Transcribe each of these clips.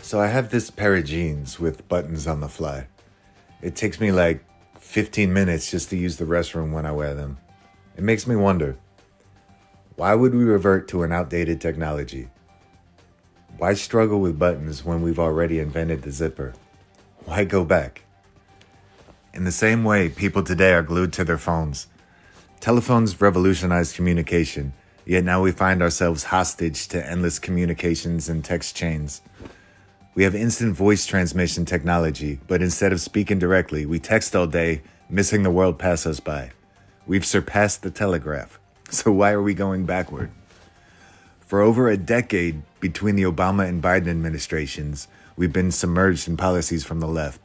So I have this pair of jeans with buttons on the fly. It takes me like 15 minutes just to use the restroom when I wear them. It makes me wonder, why would we revert to an outdated technology? Why struggle with buttons when we've already invented the zipper? Why go back? In the same way, people today are glued to their phones. Telephones revolutionized communication, yet now we find ourselves hostage to endless communications and text chains. We have instant voice transmission technology, but instead of speaking directly, we text all day, missing the world pass us by. We've surpassed the telegraph, so why are we going backward? For over a decade, between the Obama and Biden administrations, we've been submerged in policies from the left.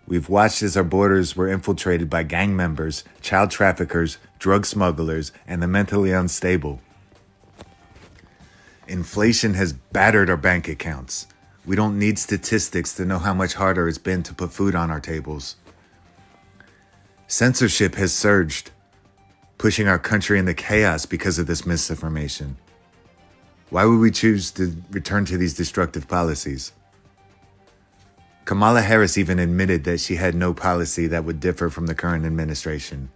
We've watched as our borders were infiltrated by gang members, child traffickers, drug smugglers, and the mentally unstable. Inflation has battered our bank accounts. We don't need statistics to know how much harder it's been to put food on our tables. Censorship has surged, pushing our country into chaos because of this misinformation. Why would we choose to return to these destructive policies? Kamala Harris even admitted that she had no policy that would differ from the current administration.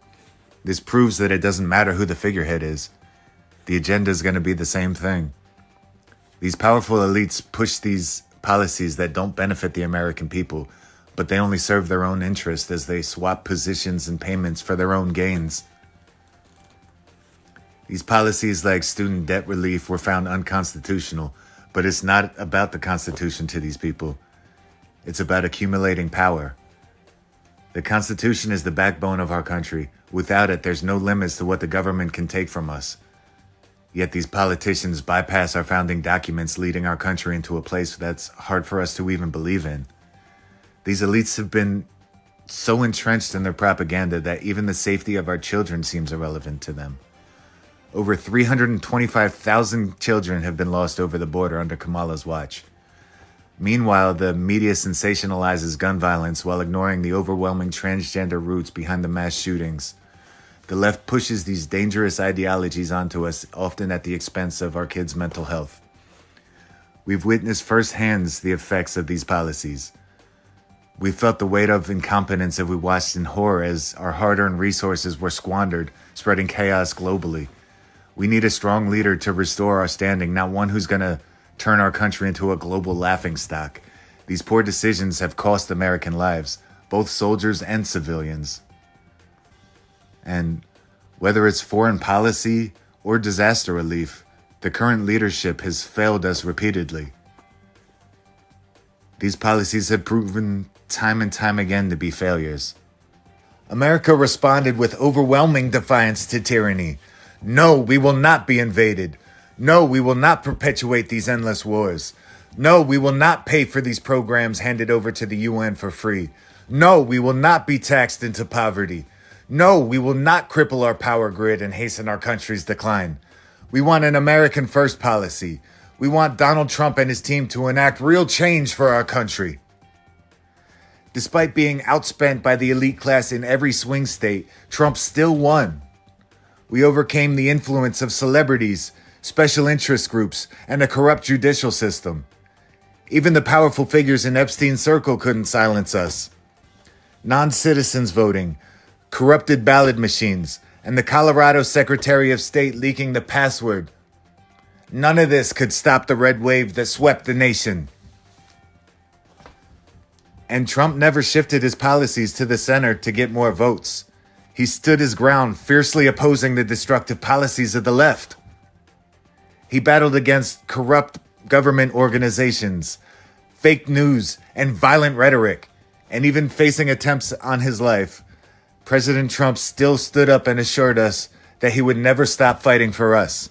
This proves that it doesn't matter who the figurehead is. The agenda is going to be the same thing. These powerful elites push these policies that don't benefit the American people, but they only serve their own interest as they swap positions and payments for their own gains. These policies like student debt relief were found unconstitutional, but it's not about the Constitution to these people. It's about accumulating power. The Constitution is the backbone of our country. Without it, there's no limits to what the government can take from us. Yet these politicians bypass our founding documents, leading our country into a place that's hard for us to even believe in. These elites have been so entrenched in their propaganda that even the safety of our children seems irrelevant to them. Over 325,000 children have been lost over the border under Kamala's watch. Meanwhile, the media sensationalizes gun violence while ignoring the overwhelming transgender roots behind the mass shootings. The left pushes these dangerous ideologies onto us, often at the expense of our kids' mental health. We've witnessed firsthand the effects of these policies. We felt the weight of incompetence as we watched in horror as our hard-earned resources were squandered, spreading chaos globally. We need a strong leader to restore our standing, not one who's going to turn our country into a global laughingstock. These poor decisions have cost American lives, both soldiers and civilians. And whether it's foreign policy or disaster relief, the current leadership has failed us repeatedly. These policies have proven time and time again to be failures. America responded with overwhelming defiance to tyranny. No, we will not be invaded. No, we will not perpetuate these endless wars. No, we will not pay for these programs handed over to the UN for free. No, we will not be taxed into poverty. No, we will not cripple our power grid and hasten our country's decline. We want an American first policy. We want Donald Trump and his team to enact real change for our country. Despite being outspent by the elite class in every swing state, Trump still won. We overcame the influence of celebrities, special interest groups, and a corrupt judicial system. Even the powerful figures in Epstein's circle couldn't silence us. Non-citizens voting, corrupted ballot machines, and the Colorado Secretary of State leaking the password. None of this could stop the red wave that swept the nation. And Trump never shifted his policies to the center to get more votes. He stood his ground, fiercely opposing the destructive policies of the left. He battled against corrupt government organizations, fake news, and violent rhetoric, and even facing attempts on his life. President Trump still stood up and assured us that he would never stop fighting for us.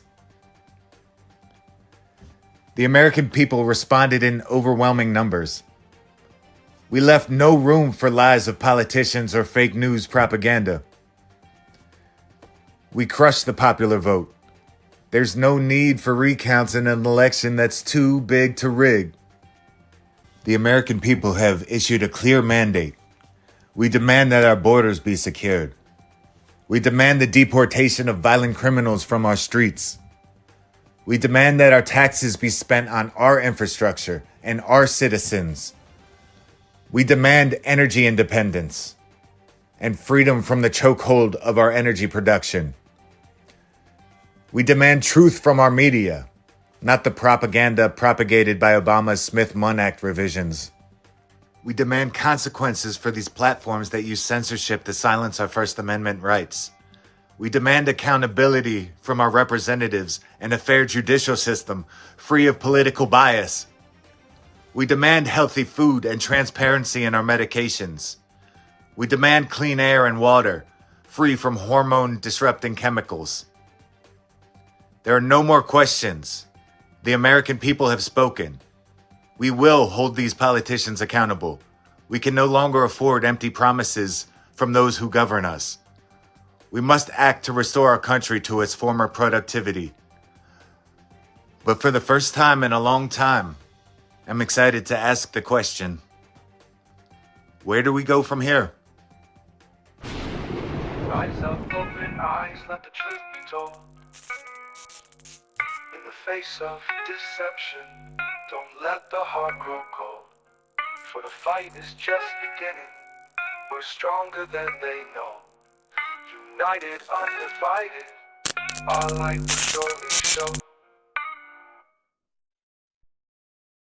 The American people responded in overwhelming numbers. We left no room for lies of politicians or fake news propaganda. We crushed the popular vote. There's no need for recounts in an election that's too big to rig. The American people have issued a clear mandate. We demand that our borders be secured. We demand the deportation of violent criminals from our streets. We demand that our taxes be spent on our infrastructure and our citizens. We demand energy independence and freedom from the chokehold of our energy production. We demand truth from our media, not the propaganda propagated by Obama's Smith-Munn Act revisions. We demand consequences for these platforms that use censorship to silence our First Amendment rights. We demand accountability from our representatives and a fair judicial system free of political bias. We demand healthy food and transparency in our medications. We demand clean air and water, free from hormone-disrupting chemicals. There are no more questions. The American people have spoken. We will hold these politicians accountable. We can no longer afford empty promises from those who govern us. We must act to restore our country to its former productivity. But for the first time in a long time, I'm excited to ask the question, where do we go from here? Rise up, open eyes, let the truth be told. In the face of deception, don't let the heart grow cold. For the fight is just beginning, we're stronger than they know. United, undivided, our light will surely show.